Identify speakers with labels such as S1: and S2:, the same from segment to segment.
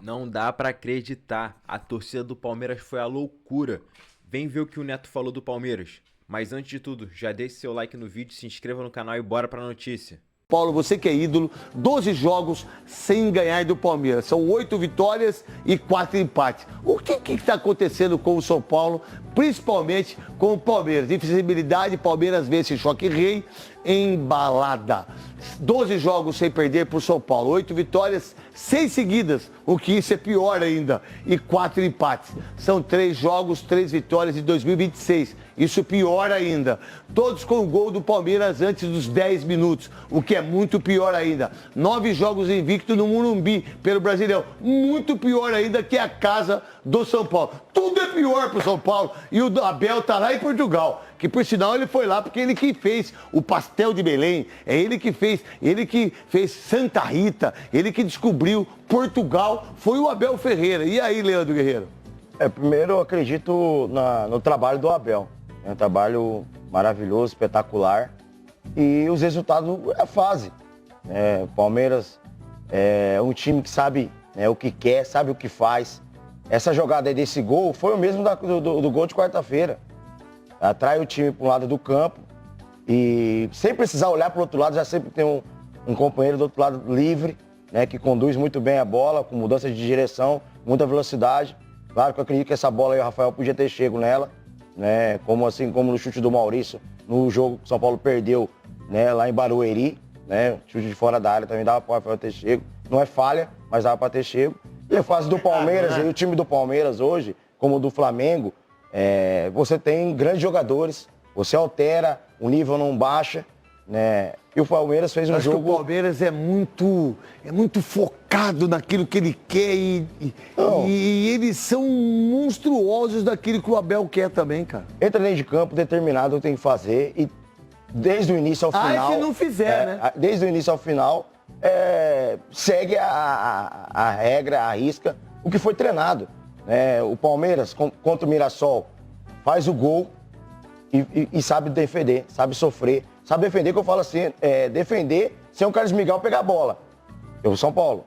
S1: Não dá pra acreditar. A torcida do Palmeiras foi a loucura. Vem ver o que o Neto falou do Palmeiras. Mas antes de tudo, já deixe seu like no vídeo, se inscreva no canal e bora pra notícia.
S2: Paulo, você que é ídolo, 12 jogos sem ganhar do Palmeiras. São 8 vitórias e 4 empates. O que está acontecendo com o São Paulo, principalmente com o Palmeiras? Invisibilidade, Palmeiras vence Choque Rei, embalada. 12 jogos sem perder para o São Paulo, 8 vitórias, 6 seguidas, o que isso é pior ainda, e 4 empates. São 3 jogos, 3 vitórias em 2026, isso pior ainda. Todos com o gol do Palmeiras antes dos 10 minutos, o que é muito pior ainda. 9 jogos invicto no Morumbi pelo Brasileirão, muito pior ainda que a casa do São Paulo. Tudo é pior para o São Paulo, e o Abel tá lá em Portugal, que por sinal ele foi lá porque ele que fez o pastel de Belém, é ele que fez Santa Rita, ele que descobriu Portugal, foi o Abel Ferreira. E aí, Leandro Guerreiro?
S3: Primeiro eu acredito no trabalho do Abel. É um trabalho maravilhoso, espetacular. E os resultados é a fase. O Palmeiras é um time que sabe o que quer, sabe o que faz. Essa jogada aí desse gol foi o mesmo do gol de quarta-feira. Atrai o time para um lado do campo e sem precisar olhar para o outro lado, já sempre tem um companheiro do outro lado livre, que conduz muito bem a bola, com mudança de direção, muita velocidade. Claro que eu acredito que essa bola aí o Rafael podia ter chego nela, como no chute do Maurício, no jogo que o São Paulo perdeu, lá em Barueri, chute de fora da área também dava para o Rafael ter chego. Não é falha, mas dava para ter chego. E a fase do Palmeiras, e o time do Palmeiras hoje, como o do Flamengo, você tem grandes jogadores, você altera, o nível não baixa, E o Palmeiras fez um jogo...
S2: Que o Palmeiras é muito focado naquilo que ele quer e eles são monstruosos daquilo que o Abel quer também, cara.
S3: Entra dentro de campo, determinado o que tem que fazer e desde o início ao final...
S2: se não fizer, né?
S3: Desde o início ao final, segue a regra, a risca, o que foi treinado. O Palmeiras, contra o Mirassol, faz o gol e sabe defender, sabe sofrer. Sabe defender, que eu falo assim, defender sem o Carlos Miguel pegar a bola. O São Paulo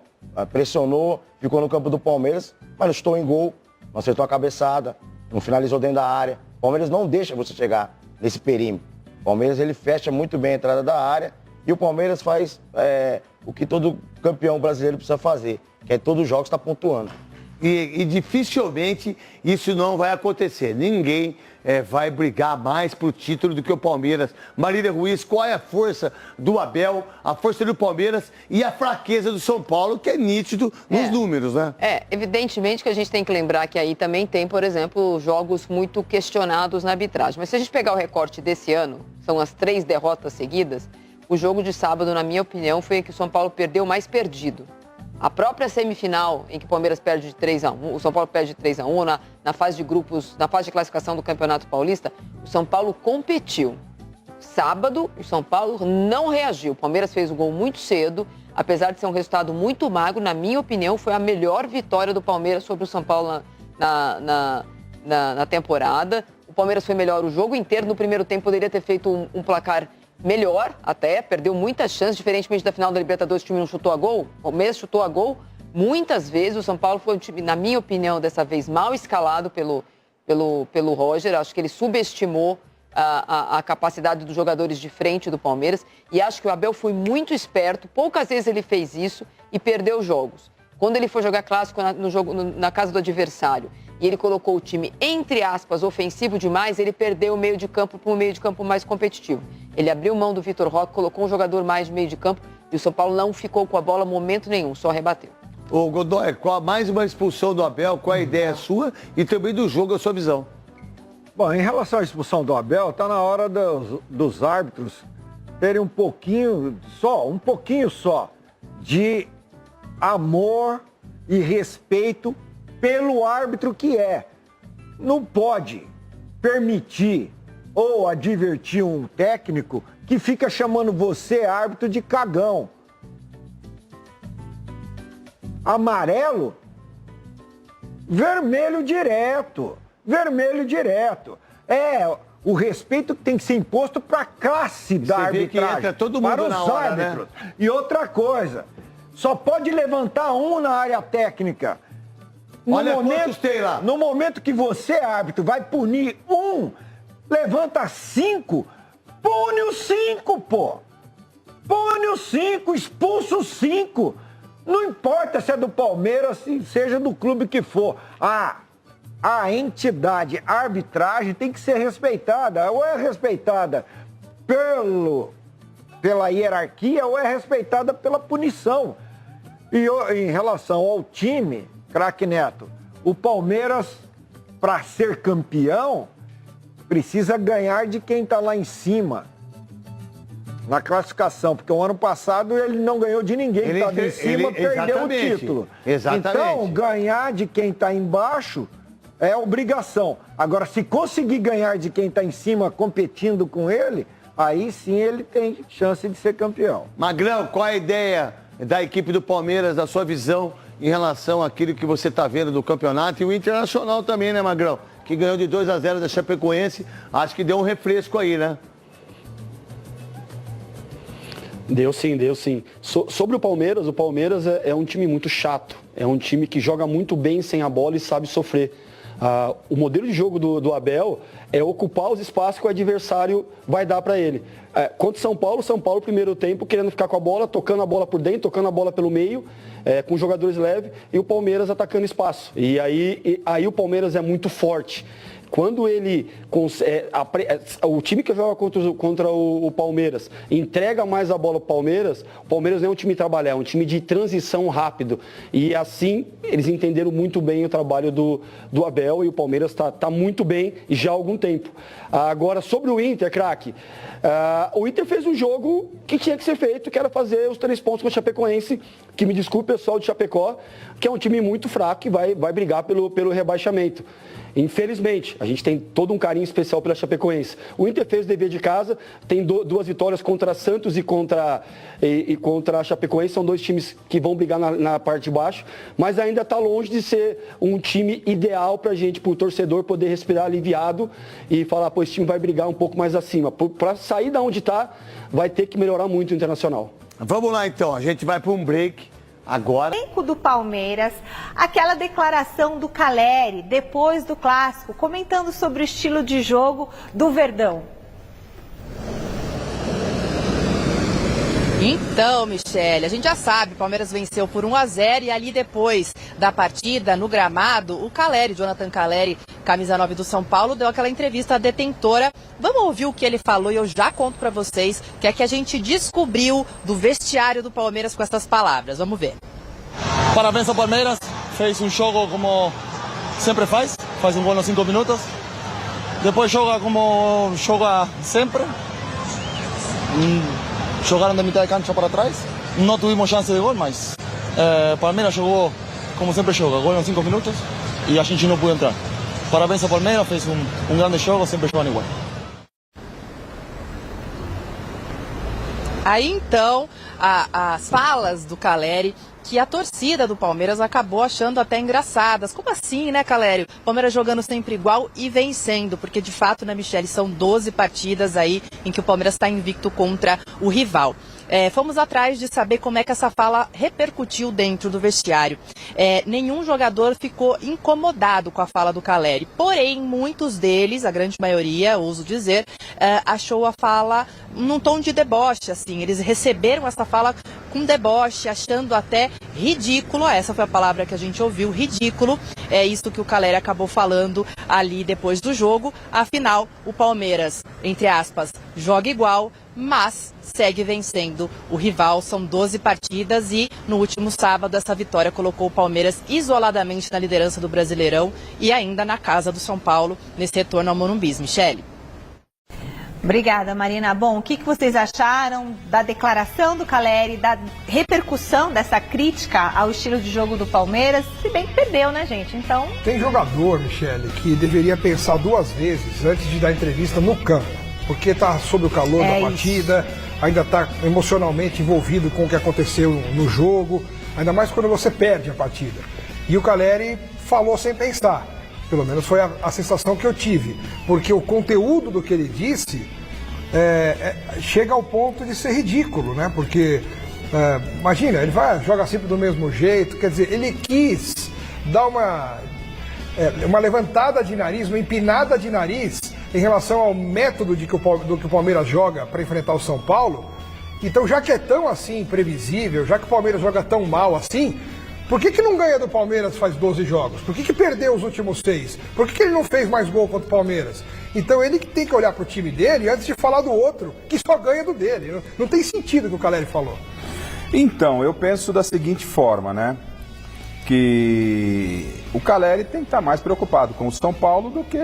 S3: pressionou, ficou no campo do Palmeiras, mas não chutou em gol, não acertou a cabeçada, não finalizou dentro da área. O Palmeiras não deixa você chegar nesse perímetro. O Palmeiras ele fecha muito bem a entrada da área e o Palmeiras faz o que todo campeão brasileiro precisa fazer, que é todos os jogos estar pontuando.
S2: E dificilmente isso não vai acontecer. Ninguém vai brigar mais pro título do que o Palmeiras. Marília Ruiz, qual é a força do Abel, a força do Palmeiras e a fraqueza do São Paulo, que é nítido nos números, né?
S4: Evidentemente que a gente tem que lembrar que aí também tem, por exemplo, jogos muito questionados na arbitragem. Mas se a gente pegar o recorte desse ano, são as 3 derrotas seguidas, o jogo de sábado, na minha opinião, foi em que o São Paulo perdeu mais perdido. A própria semifinal, em que o Palmeiras perde de 3-1, o São Paulo perde de 3-1, na fase de grupos, na fase de classificação do Campeonato Paulista, o São Paulo competiu. Sábado, o São Paulo não reagiu. O Palmeiras fez o gol muito cedo, apesar de ser um resultado muito magro, na minha opinião, foi a melhor vitória do Palmeiras sobre o São Paulo na temporada. O Palmeiras foi melhor o jogo inteiro, no primeiro tempo poderia ter feito um placar melhor até, perdeu muitas chances, diferentemente da final da Libertadores, o time não chutou a gol, o Palmeiras chutou a gol muitas vezes, o São Paulo foi um time, na minha opinião, dessa vez mal escalado pelo Roger, acho que ele subestimou a capacidade dos jogadores de frente do Palmeiras e acho que o Abel foi muito esperto, poucas vezes ele fez isso e perdeu jogos. Quando ele foi jogar clássico na casa do adversário e ele colocou o time, entre aspas, ofensivo demais, ele perdeu o meio de campo para um meio de campo mais competitivo. Ele abriu mão do Vitor Roque, colocou um jogador mais de meio de campo e o São Paulo não ficou com a bola momento nenhum, só rebateu.
S2: Ô Godoy, mais uma expulsão do Abel, qual a ideia sua e também do jogo, a sua visão?
S5: Bom, em relação à expulsão do Abel, está na hora dos árbitros terem um pouquinho só, de amor e respeito pelo árbitro que é. Não pode permitir ou advertir um técnico que fica chamando você, árbitro, de cagão. Amarelo, vermelho direto. Vermelho direto. O respeito que tem que ser imposto para a classe da arbitragem,
S2: entra todo mundo
S5: para os
S2: na hora,
S5: árbitros.
S2: né?
S5: E outra coisa, só pode levantar um na área técnica.
S2: Olha quantos tem lá.
S5: No momento que você, árbitro, vai punir um, levanta 5, pune os 5, pô. Pune os 5, expulsa os 5. Não importa se é do Palmeiras, seja do clube que for. A entidade, a arbitragem tem que ser respeitada. Ou é respeitada pela hierarquia ou é respeitada pela punição. E em relação ao time, craque Neto, o Palmeiras, para ser campeão, precisa ganhar de quem está lá em cima. Na classificação, porque o ano passado ele não ganhou de ninguém, que estava em cima, perdeu o título.
S2: Exatamente.
S5: Então, ganhar de quem está embaixo é obrigação. Agora, se conseguir ganhar de quem está em cima competindo com ele, aí sim ele tem chance de ser campeão.
S2: Magrão, qual a ideia da equipe do Palmeiras, da sua visão em relação àquilo que você está vendo do campeonato e o Internacional também, né, Magrão? Que ganhou de 2-0 da Chapecoense, acho que deu um refresco aí, né?
S6: Deu sim. Sobre o Palmeiras é um time muito chato. É um time que joga muito bem sem a bola e sabe sofrer. O modelo de jogo do Abel é ocupar os espaços que o adversário vai dar para ele. Contra o São Paulo, primeiro tempo, querendo ficar com a bola, tocando a bola por dentro, tocando a bola pelo meio, com jogadores leves, e o Palmeiras atacando espaço. E aí o Palmeiras é muito forte. Quando ele, o time que joga contra o Palmeiras entrega mais a bola para o Palmeiras não é um time de trabalhar, é um time de transição rápido. E assim, eles entenderam muito bem o trabalho do Abel e o Palmeiras está muito bem já há algum tempo. Agora, sobre o Inter, craque, o Inter fez um jogo que tinha que ser feito, que era fazer os 3 pontos com o Chapecoense, que me desculpe o pessoal de Chapecó, que é um time muito fraco e vai brigar pelo rebaixamento. Infelizmente, a gente tem todo um carinho especial pela Chapecoense. O Inter fez o dever de casa, tem 2 vitórias contra Santos e contra a Chapecoense. São 2 times que vão brigar na parte de baixo, mas ainda está longe de ser um time ideal para a gente, para o torcedor poder respirar aliviado e falar, pô, esse time vai brigar um pouco mais acima. Para sair da onde está, vai ter que melhorar muito o Internacional.
S2: Vamos lá então, a gente vai para um break. Agora.
S7: Elenco do Palmeiras, aquela declaração do Caleri depois do clássico, comentando sobre o estilo de jogo do Verdão.
S8: Então, Michele, a gente já sabe, o Palmeiras venceu por 1-0 e ali depois da partida, no gramado, o Caleri, Jonathan Caleri, camisa 9 do São Paulo, deu aquela entrevista à detentora. Vamos ouvir o que ele falou e eu já conto pra vocês o que é que a gente descobriu do vestiário do Palmeiras com essas palavras. Vamos ver.
S9: Parabéns ao Palmeiras, fez um jogo como sempre faz um gol nos 5 minutos. Depois joga como joga sempre. Jogaram de mitad de cancha para trás. Não tivemos chance de gol, mas Palmeiras jogou como sempre joga, gol nos 5 minutos e a gente não pôde entrar. Parabéns ao Palmeiras, fez um grande jogo, sempre jogando igual.
S8: Aí então, as falas do Caleri, que a torcida do Palmeiras acabou achando até engraçadas. Como assim, né, Caleri? Palmeiras jogando sempre igual e vencendo, porque de fato, né, Michele, são 12 partidas aí em que o Palmeiras está invicto contra o rival. Fomos atrás de saber como é que essa fala repercutiu dentro do vestiário. Nenhum jogador ficou incomodado com a fala do Caleri, porém, muitos deles, a grande maioria, ouso dizer, achou a fala num tom de deboche, assim. Eles receberam essa fala com deboche, achando até ridículo, essa foi a palavra que a gente ouviu, ridículo, é isso que o Caleri acabou falando ali depois do jogo. Afinal, o Palmeiras, entre aspas, joga igual, mas segue vencendo o rival. São 12 partidas e no último sábado essa vitória colocou o Palmeiras isoladamente na liderança do Brasileirão e ainda na casa do São Paulo nesse retorno ao Morumbi. Michele.
S7: Obrigada, Marina. Bom, o que vocês acharam da declaração do Caleri, da repercussão dessa crítica ao estilo de jogo do Palmeiras? Se bem que perdeu, né, gente? Então...
S10: Tem jogador, Michele, que deveria pensar 2 vezes antes de dar entrevista no campo, porque está sob o calor da partida, ainda está emocionalmente envolvido com o que aconteceu no jogo, ainda mais quando você perde a partida. E o Caleri falou sem pensar. Pelo menos foi a sensação que eu tive, porque o conteúdo do que ele disse chega ao ponto de ser ridículo, né? Porque, imagina, ele joga sempre do mesmo jeito, quer dizer, ele quis dar uma levantada de nariz, uma empinada de nariz em relação ao método do que o Palmeiras joga para enfrentar o São Paulo. Então, já que é tão assim imprevisível, já que o Palmeiras joga tão mal assim, por que não ganha do Palmeiras faz 12 jogos? Por que perdeu os últimos 6? Por que ele não fez mais gol contra o Palmeiras? Então ele que tem que olhar pro time dele antes de falar do outro, que só ganha do dele. Não tem sentido o que o Caleri falou.
S11: Então, eu penso da seguinte forma, né? Que o Caleri tem que estar mais preocupado com o São Paulo do que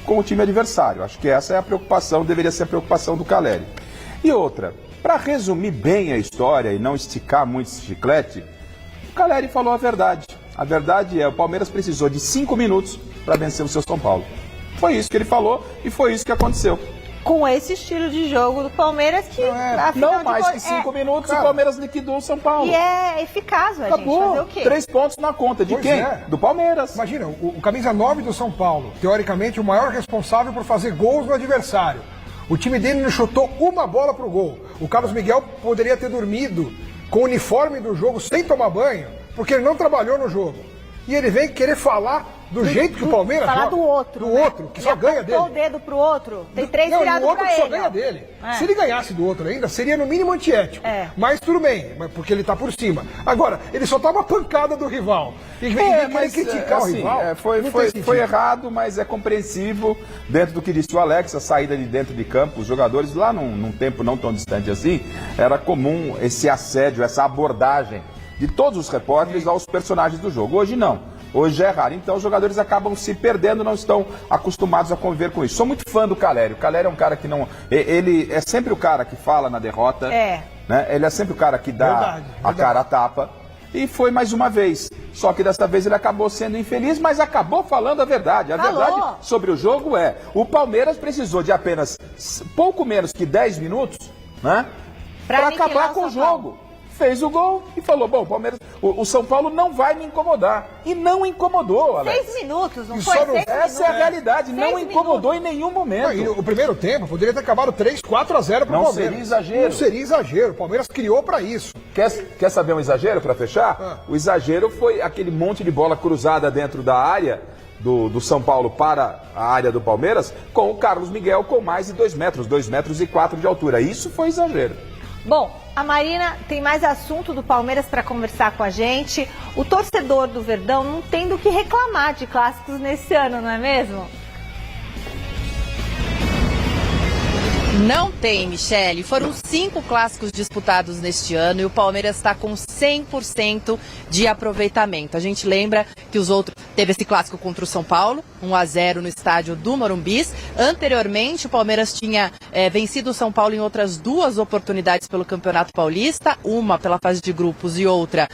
S11: com o time adversário. Acho que essa é a preocupação, deveria ser a preocupação do Caleri. E outra, para resumir bem a história e não esticar muito esse chiclete, o Caleri falou a verdade. A verdade é, o Palmeiras precisou de 5 minutos para vencer o seu São Paulo. Foi isso que ele falou e foi isso que aconteceu.
S7: Com esse estilo de jogo do Palmeiras que...
S11: Não mais que 5 minutos, o Palmeiras liquidou o São Paulo.
S7: E é eficaz, a gente fazer o quê?
S11: 3 pontos na conta. De quem? Do Palmeiras.
S10: Imagina, o camisa 9 do São Paulo, teoricamente o maior responsável por fazer gols no adversário. O time dele não chutou uma bola pro gol. O Carlos Miguel poderia ter dormido com o uniforme do jogo sem tomar banho, porque ele não trabalhou no jogo. E ele vem querer falar do jeito que o Palmeiras
S7: falar
S10: joga.
S7: Do outro, né?
S10: Que só ganha dele.
S7: O dedo pro outro. Tem 3 virados
S10: o outro
S7: pra
S10: que só
S7: ele,
S10: ganha dele. Se ele ganhasse do outro ainda, seria no mínimo antiético. Mas tudo bem, porque ele tá por cima. Agora, ele só toma pancada do rival. E vem criticar o rival.
S11: Foi errado, mas é compreensível dentro do que disse o Alex, a saída de dentro de campo. Os jogadores lá num tempo não tão distante assim, era comum esse assédio, essa abordagem de todos os repórteres aos personagens do jogo. Hoje não. Hoje é raro. Então os jogadores acabam se perdendo, não estão acostumados a conviver com isso. Sou muito fã do Caleri. O Caleri é um cara que não... Ele é sempre o cara que fala na derrota. Né? Ele é sempre o cara que dá a cara a tapa. E foi mais uma vez. Só que dessa vez ele acabou sendo infeliz, mas acabou falando a verdade. A verdade sobre o jogo é... O Palmeiras precisou de apenas pouco menos que 10 minutos, né? Para acabar com o jogo. Fez o gol e falou, bom, Palmeiras, o São Paulo não vai me incomodar. E não incomodou, Alex.
S7: 6 minutos, não foi?
S11: Essa é a realidade, não incomodou em nenhum momento.
S10: Não, o primeiro tempo poderia ter acabado 3-4-0 pro Palmeiras.
S11: Não seria exagero.
S10: Não seria exagero, o Palmeiras criou para isso.
S11: Quer saber um exagero para fechar? O exagero foi aquele monte de bola cruzada dentro da área do São Paulo para a área do Palmeiras, com o Carlos Miguel com mais de 2 metros, 2,4 metros de altura. Isso foi exagero.
S7: Bom, a Marina tem mais assunto do Palmeiras para conversar com a gente. O torcedor do Verdão não tem do que reclamar de clássicos nesse ano, não é mesmo?
S8: Não tem, Michele. Foram 5 clássicos disputados neste ano e o Palmeiras está com 100% de aproveitamento. A gente lembra que os outros... Teve esse clássico contra o São Paulo, 1-0 no estádio do Morumbi. Anteriormente, o Palmeiras tinha vencido o São Paulo em outras 2 oportunidades pelo Campeonato Paulista, uma pela fase de grupos e outra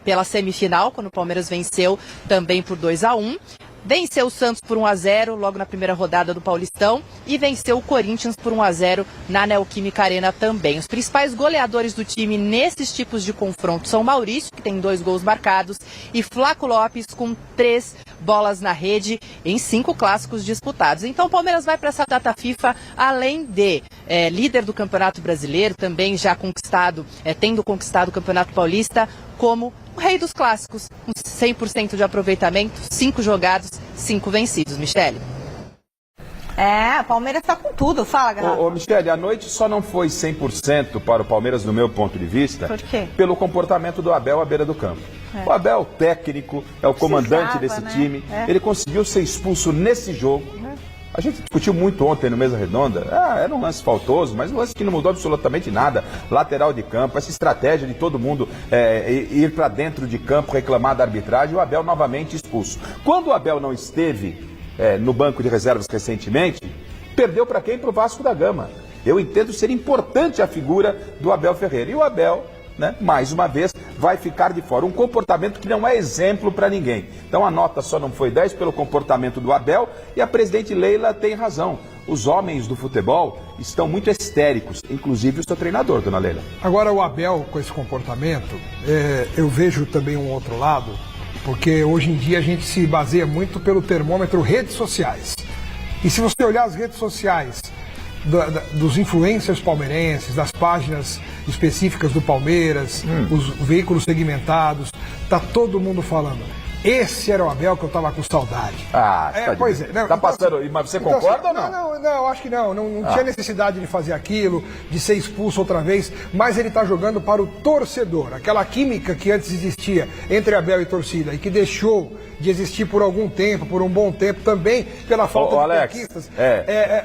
S8: pela semifinal, quando o Palmeiras venceu também por 2-1. Venceu o Santos por 1-0 logo na primeira rodada do Paulistão e venceu o Corinthians por 1-0 na Neoquímica Arena também. Os principais goleadores do time nesses tipos de confronto são Maurício, que tem 2 gols marcados, e Flaco Lopes com 3 bolas na rede em 5 clássicos disputados. Então o Palmeiras vai para essa data FIFA, além de líder do Campeonato Brasileiro, também já conquistado, tendo conquistado o Campeonato Paulista, como o rei dos clássicos, com 100% de aproveitamento, 5 jogados, 5 vencidos, Michele.
S7: O Palmeiras tá com tudo, fala, galera.
S11: Michele, a noite só não foi 100% para o Palmeiras, no meu ponto de vista,
S7: por quê?
S11: Pelo comportamento do Abel à beira do campo. O Abel, técnico, é o comandante desse time, ele conseguiu ser expulso nesse jogo. A gente discutiu muito ontem no Mesa Redonda, era um lance faltoso, mas um lance que não mudou absolutamente nada. Lateral de campo, essa estratégia de todo mundo ir para dentro de campo, reclamar da arbitragem, o Abel novamente expulso. Quando o Abel não esteve no banco de reservas recentemente, perdeu para quem? Para o Vasco da Gama. Eu entendo ser importante a figura do Abel Ferreira. E o Abel, mais uma vez, vai ficar de fora. Um comportamento que não é exemplo para ninguém. Então a nota só não foi 10 pelo comportamento do Abel e a presidente Leila tem razão. Os homens do futebol estão muito histéricos, inclusive o seu treinador, dona Leila.
S10: Agora o Abel, com esse comportamento, eu vejo também um outro lado, porque hoje em dia a gente se baseia muito pelo termômetro redes sociais. E se você olhar as redes sociais dos influencers palmeirenses, das páginas específicas do Palmeiras, os veículos segmentados, tá todo mundo falando. Esse era o Abel que eu tava com saudade.
S11: Ah,
S10: pois é. Não,
S11: tá passando. Mas você concorda ou não?
S10: Não, acho que não. Não tinha necessidade de fazer aquilo, de ser expulso outra vez, mas ele tá jogando para o torcedor. Aquela química que antes existia entre Abel e torcida e que deixou de existir por algum tempo, por um bom tempo também, pela falta de
S11: Alex,
S10: conquistas.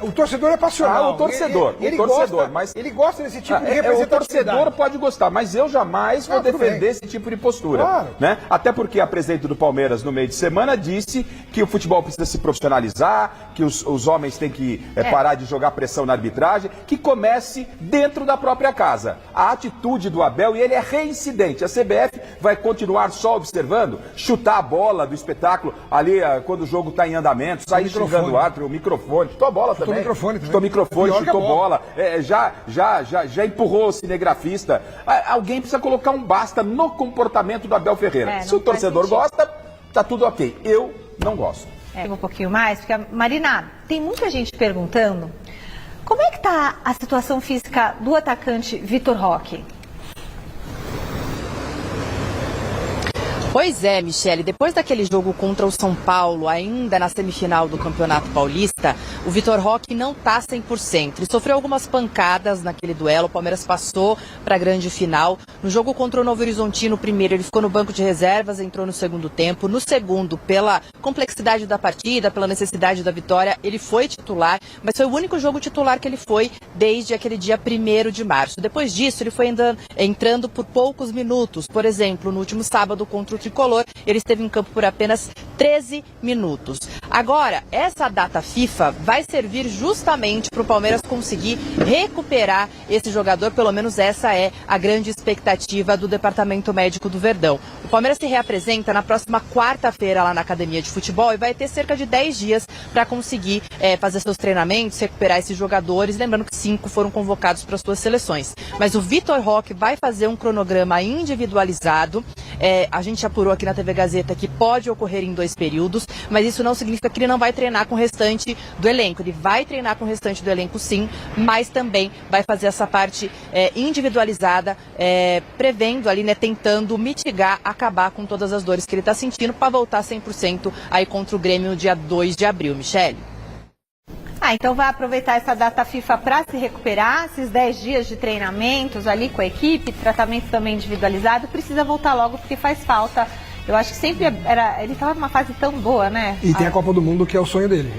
S10: O torcedor é passional.
S11: O torcedor, mas
S10: ele gosta desse tipo de
S11: o
S10: representatividade.
S11: torcedor pode gostar, mas eu jamais vou defender esse tipo de postura.
S10: Claro.
S11: Né? Até porque a presidente do Palmeiras, no meio de semana, disse que o futebol precisa se profissionalizar, que os homens têm que parar de jogar pressão na arbitragem, que comece dentro da própria casa. A atitude do Abel, e ele é reincidente. A CBF vai continuar só observando, chutar a bola do espetáculo ali quando o jogo está em andamento, sair xingando o árbitro, o microfone, chutou a bola também. Chutou microfone, chutou bola, já empurrou o cinegrafista. Alguém precisa colocar um basta no comportamento do Abel Ferreira. Se o torcedor gosta, tá tudo ok. Eu não gosto.
S7: Um pouquinho mais, porque, Marina, tem muita gente perguntando como é que tá a situação física do atacante Vitor Roque?
S8: Pois é, Michele, depois daquele jogo contra o São Paulo, ainda na semifinal do Campeonato Paulista, o Vitor Roque não está 100%. Ele sofreu algumas pancadas naquele duelo, o Palmeiras passou para a grande final. No jogo contra o Novo Horizontino, primeiro, ele ficou no banco de reservas, entrou no segundo tempo. No segundo, pela complexidade da partida, pela necessidade da vitória, ele foi titular, mas foi o único jogo titular que ele foi desde aquele dia 1º de março. Depois disso, ele foi entrando por poucos minutos. Por exemplo, no último sábado contra o Tricolor, ele esteve em campo por apenas 13 minutos. Agora, essa data FIFA vai servir justamente para o Palmeiras conseguir recuperar esse jogador, pelo menos essa é a grande expectativa do Departamento Médico do Verdão. O Palmeiras se reapresenta na próxima quarta-feira lá na Academia de Futebol e vai ter cerca de 10 dias para conseguir fazer seus treinamentos, recuperar esses jogadores, lembrando que 5 foram convocados para as suas seleções. Mas o Vitor Roque vai fazer um cronograma individualizado. A gente apurou aqui na TV Gazeta que pode ocorrer em 2 períodos, mas isso não significa que ele não vai treinar com o restante do elenco. Ele vai treinar com o restante do elenco, sim, mas também vai fazer essa parte individualizada, prevendo ali, né, tentando mitigar, acabar com todas as dores que ele está sentindo para voltar 100% aí contra o Grêmio no dia 2 de abril, Michele.
S7: Então vai aproveitar essa data FIFA para se recuperar, esses 10 dias de treinamentos ali com a equipe, tratamento também individualizado, precisa voltar logo porque faz falta. Eu acho que sempre ele estava numa fase tão boa, né?
S10: E tem a Copa do Mundo, que é o sonho dele.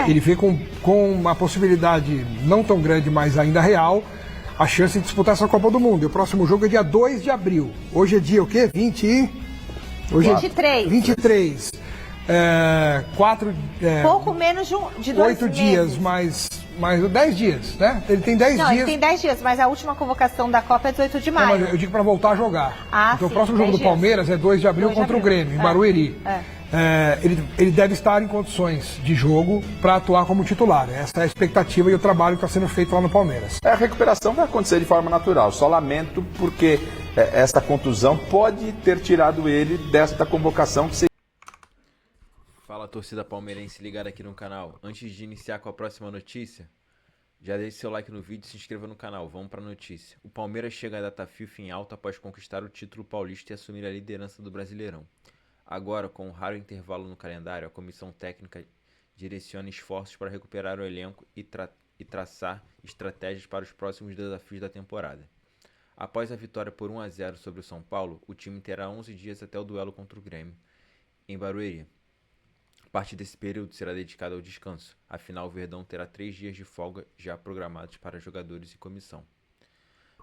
S10: Ele vê com uma possibilidade não tão grande, mas ainda real, a chance de disputar essa Copa do Mundo. E o próximo jogo é dia 2 de abril. Hoje é dia o quê? 23. 4...
S7: pouco menos de 2
S10: 8 dias, mais 10 dias, né? Ele tem 10 dias.
S7: Não, ele tem 10 dias, mas a última convocação da Copa é 18 de maio.
S10: Mas eu digo para voltar a jogar. Então
S7: sim,
S10: o próximo jogo do Palmeiras é 2 de abril contra o Grêmio, em Barueri. Ele deve estar em condições de jogo para atuar como titular. Essa é a expectativa e o trabalho que está sendo feito lá no Palmeiras.
S11: A recuperação vai acontecer de forma natural. Só lamento porque essa contusão pode ter tirado ele desta convocação que seria.
S1: Fala, torcida palmeirense ligada aqui no canal. Antes de iniciar com a próxima notícia, já deixe seu like no vídeo e se inscreva no canal. Vamos para a notícia. O Palmeiras chega à data FIFA em alta após conquistar o título paulista e assumir a liderança do Brasileirão. Agora, com um raro intervalo no calendário, a comissão técnica direciona esforços para recuperar o elenco e traçar estratégias para os próximos desafios da temporada. Após a vitória por 1-0 sobre o São Paulo, o time terá 11 dias até o duelo contra o Grêmio, em Barueri. Parte desse período será dedicada ao descanso, afinal o Verdão terá 3 dias de folga já programados para jogadores e comissão.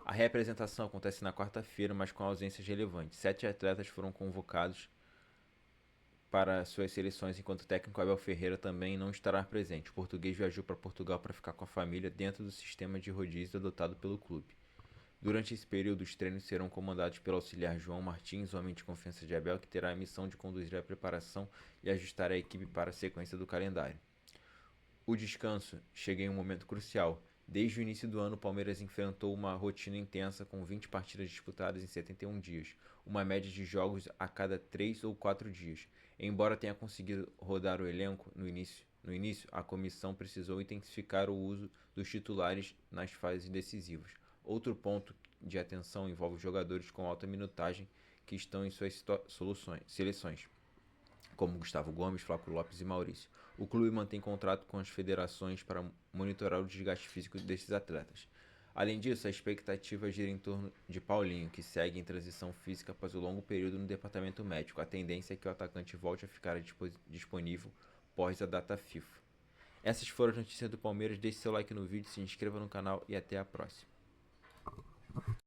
S1: A reapresentação acontece na quarta-feira, mas com ausências relevantes. 7 atletas foram convocados para suas seleções, enquanto o técnico Abel Ferreira também não estará presente. O português viajou para Portugal para ficar com a família dentro do sistema de rodízio adotado pelo clube. Durante esse período, os treinos serão comandados pelo auxiliar João Martins, homem de confiança de Abel, que terá a missão de conduzir a preparação e ajustar a equipe para a sequência do calendário. O descanso chega em um momento crucial. Desde o início do ano, o Palmeiras enfrentou uma rotina intensa com 20 partidas disputadas em 71 dias, uma média de jogos a cada 3 ou 4 dias. Embora tenha conseguido rodar o elenco no início, a comissão precisou intensificar o uso dos titulares nas fases decisivas. Outro ponto de atenção envolve jogadores com alta minutagem que estão em suas seleções. como Gustavo Gomes, Flávio Lopes e Maurício. O clube mantém contrato com as federações para monitorar o desgaste físico desses atletas. Além disso, a expectativa gira em torno de Paulinho, que segue em transição física após o longo período no departamento médico. A tendência é que o atacante volte a ficar disponível pós a data FIFA. Essas foram as notícias do Palmeiras. Deixe seu like no vídeo, se inscreva no canal e até a próxima.